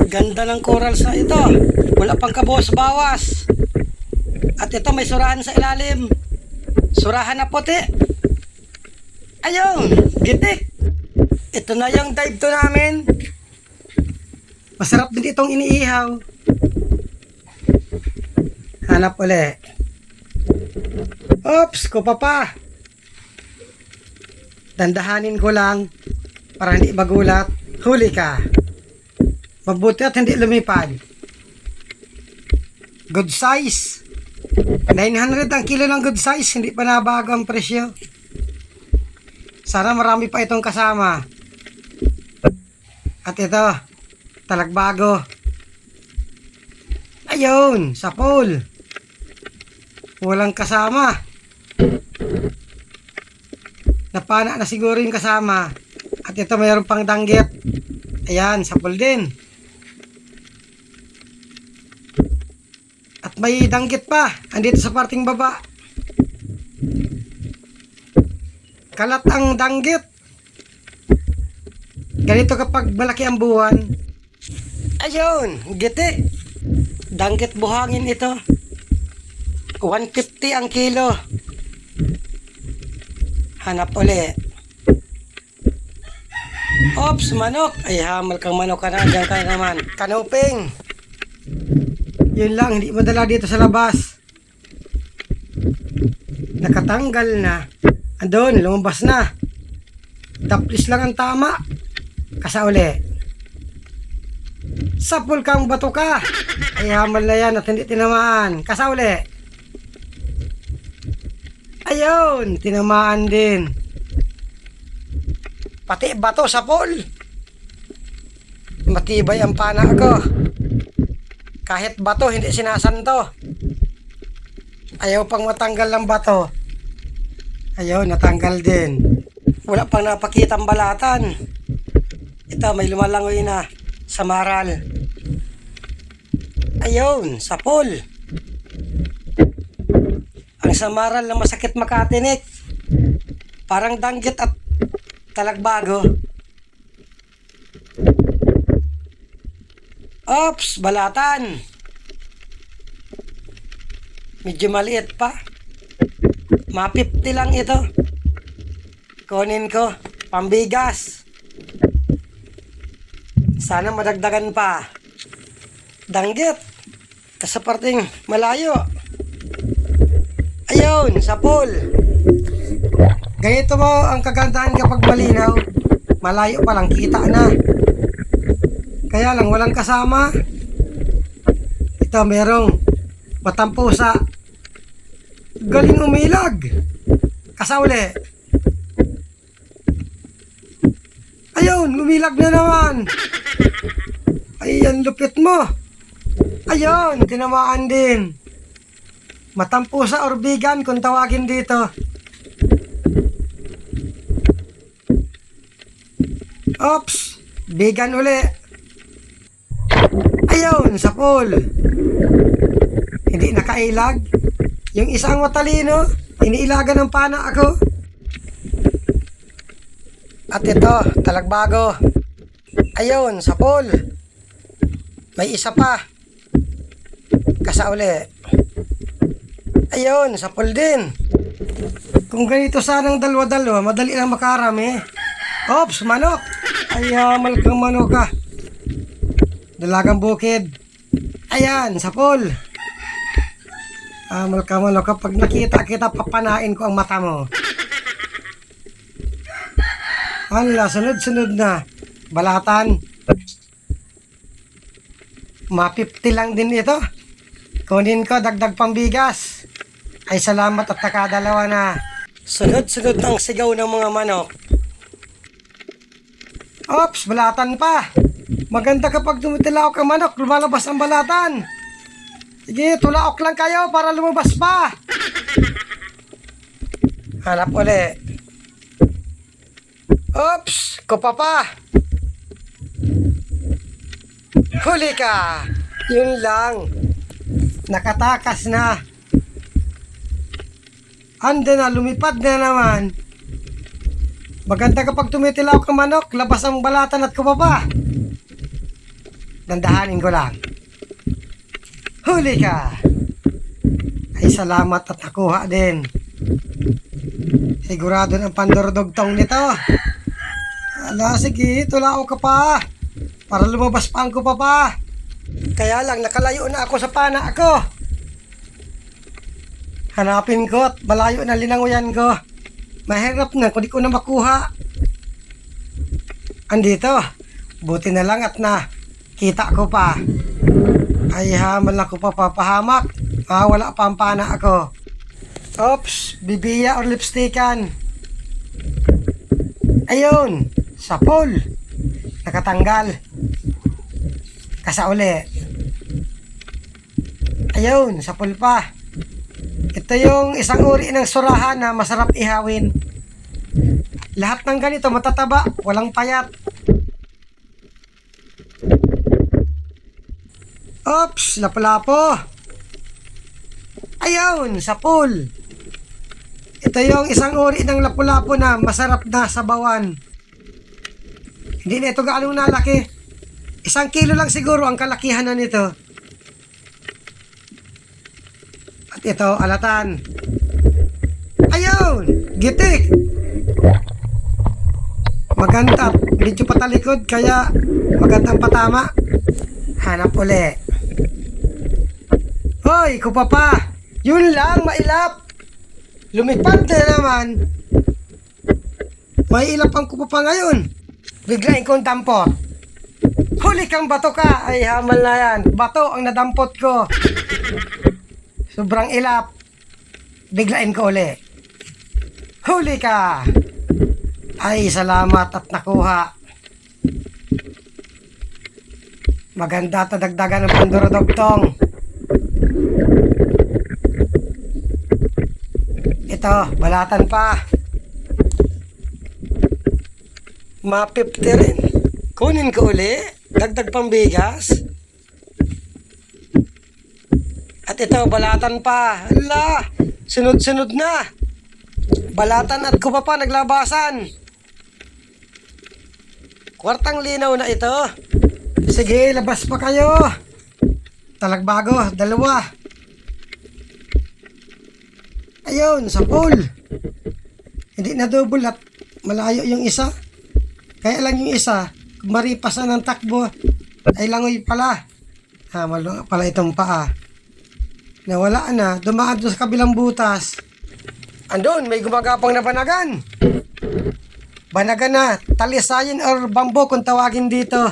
Ganda ng corals na ito. Wala pang kabawas-bawas. At ito may surahan sa ilalim. Surahan na puti. Ayun, gitik. Ito na yung dive to namin. Masarap din itong iniihaw. Hanap uli. Oops, kupa pa. Dandahanin ko lang para hindi magulat. Huli ka. Mabuti at hindi lumipad. Good size. 900 ang kilo ng good size. Hindi pa nabago ang presyo. Sana marami pa itong kasama. At ito, talagbago. Ayun, sa pool. Walang kasama. Napana na siguro yung kasama. At ito mayroon pang danggit. Ayan, sa pool din. At may danggit pa. Andito sa parting baba. Kalat ang danggit. Ganito kapag malaki ang buwan. Ayun, giti. Danggit buhangin ito. 150 ang kilo. Hanap uli. Ops, manok. Ay, hamal kang manok ka na. Diyan ka naman. Kanuping. Yun lang, hindi madala dito sa labas. Nakatanggal na. Andun, lumabas na. Taplis lang ang tama. Kasa uli. Sapul kang bato ka. Ay, hamal na yan at hindi tinamaan. Kasa uli. Ayun, tinamaan din. Pati bato sa pool. Matibay ang pana ko. Kahit bato, hindi sinasanto. Ayaw pang matanggal ng bato. Ayun, natanggal din. Wala pang napakitang balatan. Ito, may lumalangoy na sa maral. Ayun, sa pool. Ang samaral na masakit makatinik. Parang danggit at talagbago. Ops, balatan. Medyo maliit pa. Ma-50 lang ito. Kunin ko. Pambigas. Sana madagdagan pa. Danggit. Sa parting malayo. Ayun, sa pool. Ganito mo ang kagandahan kapag malinaw. Malayo pa lang, kita na. Kaya lang, walang kasama. Ito, merong matampusa. Galing umilag. Kasauli. Ayun, umilag na naman. Ayan, lupit mo. Ayun, tinamaan din. Matampusa or bigan kung tawagin dito. Oops, bigan uli. Ayun, sa pool. Hindi nakailag. Yung isang matalino, iniilagan ng pana ako. At ito, talagbago. Ayun, sa pool. May isa pa. Kasa uli. Ayun, sa pool din. Kung ganito sanang dalawa-dalawa, madali lang makarami. Ops, manok. Ay, hamal kang manok ka. Dalagang bukid. Ayan, sa pool. Hamal kang manok ka. Pag nakita kita, papanain ko ang mata mo. Hala, sunod-sunod na. Balatan. Ma-50 lang din ito. Kunin ko, dagdag pambigas. Ay, salamat at nakadalawa na. Sunod-sunod ang sigaw ng mga manok. Ops, balatan pa. Maganda kapag tumitilaok ang manok, lumalabas ang balatan. Sige, tulaok lang kayo para lumabas pa. Hanap uli. Ops, kupa pa. Huli ka. Yun lang. Nakatakas na. Ando na, lumipad na naman. Maganda kapag tumitilaw ang manok, labas ang balatan at kubaba. Dandahanin ko lang. Huli ka! Ay salamat at nakuha din. Sigurado ng pandordogtong nito. Ala, sige, tulao ka pa. Para lumabas pa ang ko pa. Kaya lang, nakalayo na ako sa pana ako. Hanapin ko at malayo na linanguyan ko. Mahirap na kung di ko na makuha. Andito, buti na lang at na kita ko pa. Ay hamal ako pa papahamak. Wala pa ang pana ako. Oops, bibiya or lipstickan. Ayun, sapol. Nakatanggal. Kasauli. Ayun, sapol pa. Ito yung isang uri ng surahan na masarap ihawin. Lahat ng ganito matataba, walang payat. Oops, lapo-lapo. Ayun, sapol. Ito yung isang uri ng lapu-lapu na masarap na sabawan. Hindi na ito gaano nalaki. 1 kilo lang siguro ang kalakihan na nito. At ito, alatan. Ayun, gitik. Maganda. Medyo patalikod kaya magandang patama. Hanap uli. Hoy, kupapa. Yun lang, mailap. Lumipad na naman. May ilap ang kupapa ngayon. Biglain kong dampot. Huli kang bato ka. Ay, hamal na yan. Bato ang nadampot ko. Sobrang ilap. Biglain ko uli. Huli ka. Ay, salamat at nakuha. Maganda at nadagdagan ng pandurodogtong. Ito, balatan pa. Ma-50 rin. Kunin ko uli. Dagdag pambigas. At ito, balatan pa. Hala, sunod-sunod na. Balatan at kupa pa, naglabasan. Kwartang linaw na ito. Sige, labas pa kayo. Talagbago, 2. Ayun, sapol. Hindi na double at malayo yung isa. Kaya lang yung isa, maripas na ng takbo, ay langoy pala. Malo pala itong paa. Nawala na, dumaan doon sa kabilang butas. Andun, may gumagapang na banagan. Banagan na, talisayin or bambo kung tawagin dito.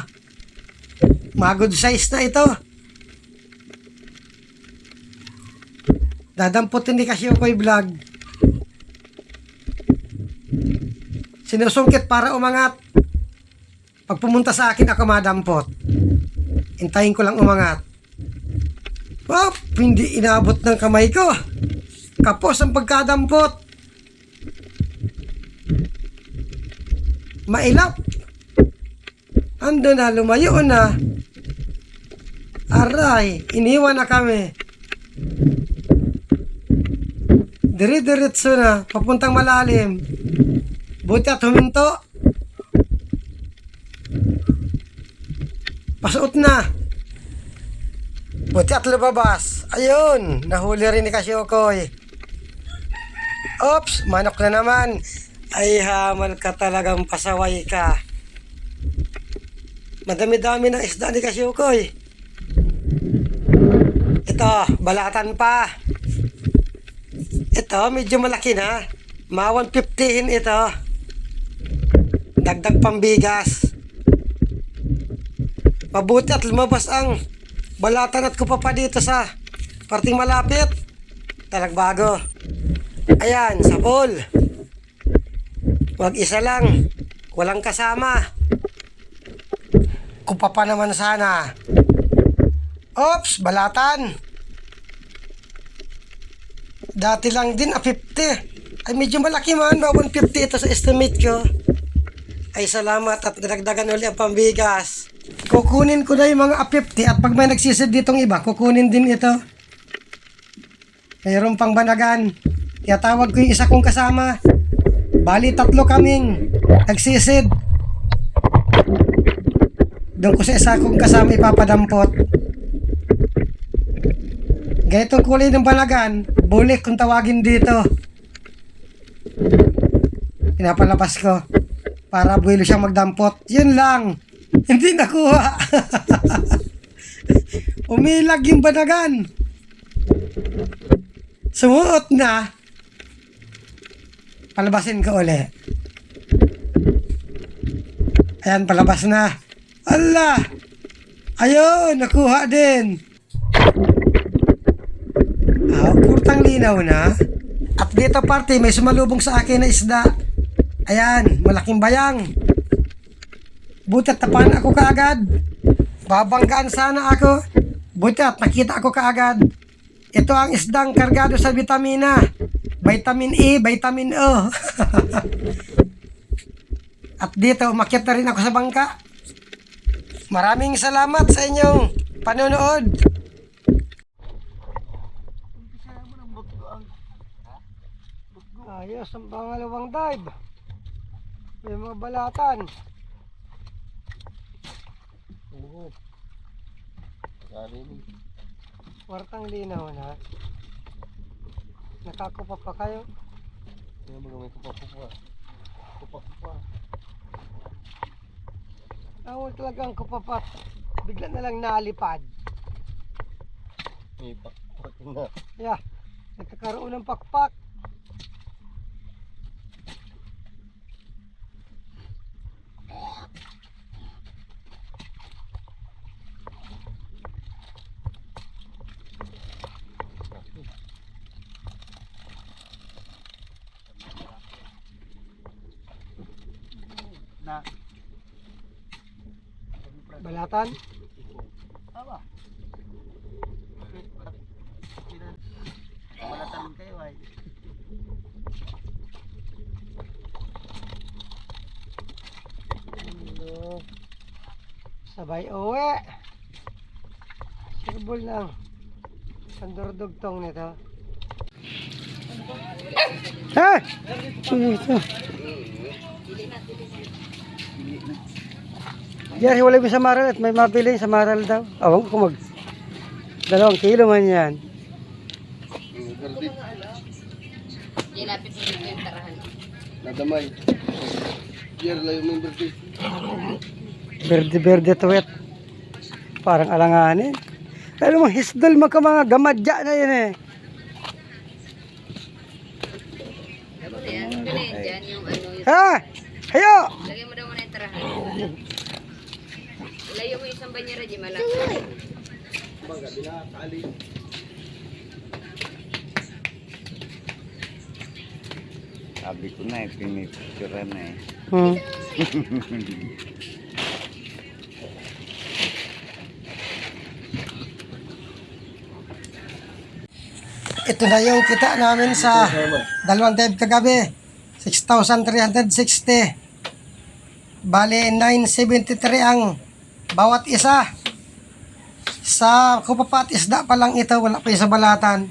Good size na ito. Dadamputin ni Kasyukoy Vlog. Sinusungkit para umangat. Pag pumunta sa akin, ako madampot. Hintayin ko lang umangat. Hindi inabot ng kamay ko. Kapos ang pagkadampot. Mailap. Ando na, lumayo na. Aray, iniwan na kami. Dire-diretso na, papuntang malalim. Buti at huminto. Pasuot na. Buti at lumabas. Ayun, nahuli rin ni Kasyukoy. Oops, manok na naman. Ay, hamal ka talagang pasaway ka. Madami-dami ng isda ni Kasyukoy. Ito, balatan pa. Ito, medyo malaki na. 150 ito. Dagdag pambigas. Mabuti at lumabas ang balatan at kupa pa dito sa parting malapit. Talagbago. Ayan, sapol. Wag isa lang. Walang kasama. Kupa pa naman sana. Oops, balatan. Dati lang din, 50. Ay, medyo malaki man. 150 ito sa estimate ko. Ay, salamat at nadagdagan ulit ang pambigas. Kukunin ko na yung mga 50 at pag may nagsisid ditong iba, kukunin din ito. Mayroon pang banagan. Kaya tawag ko yung isa kong kasama. Bali, 3 kaming nagsisid. 2 Doon ko sa isa kong kasama ipapadampot. Ganitong kulay ng balagan, bulik kung tawagin dito. Pinapalabas ko para buwilo siyang magdampot. Yun lang. Hindi nakuha. Umilag yung banagan. Sumuot na. Palabasin ko uli. Ayan, palabas na. Allah! Ayun, nakuha din. Kurtang linaw na. At dito parte, may sumalubong sa akin na isda. Ayan, malaking bayang. Butat tapan ako kaagad. Babanggaan sana ako. Butat, nakita ako kaagad. Ito ang isdang kargado sa vitamina. Vitamin E, vitamin O. At dito, umakyat na rin ako sa bangka. Maraming salamat sa inyong panonood. Ayos ang pangalawang dive. May mga balatan. Oo. Wartang linaw na. Nakakupa pa kayo? May kupa-kupa. Kupa-kupa. Awal talaga ang kupapat. Bigla na lang nalipad. May pakpak na. Yeah, nagkakaroon ng pakpak. Na. Balatan? Aba. Balatan kayo ay. Hello. Sabay uwi. Sirbol lang. Pandurdugtong nito. Ah! Ito. Diyan, hiwalay mo sa maral at may mabili sa maral daw. Awang ko mag 2 kilo man yan. Ilapit mo dito yung tarahan. Nadamay. Diyan lang yung membership. Berde-berde tuwet. Parang alanganin. Alam mo, hisdol mo ka mga gamadya na yan eh. Ayan, ganyan dyan yung ano. Ha? Hayo! Lagyan mo daw muna yung tarahan. Ilayo mo yung isang banyera dyan, malaki. Baga, binakali. Sabi ko na eh, pinicturean na eh. Ito na yung kita namin sa dalawang dive kagabi. 6,360. Bale, 973 ang bawat isa. Sa kupapat isda pa lang ito, wala pa yung sa balatan.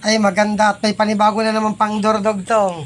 Ay maganda at may panibago na naman pang dordog tong.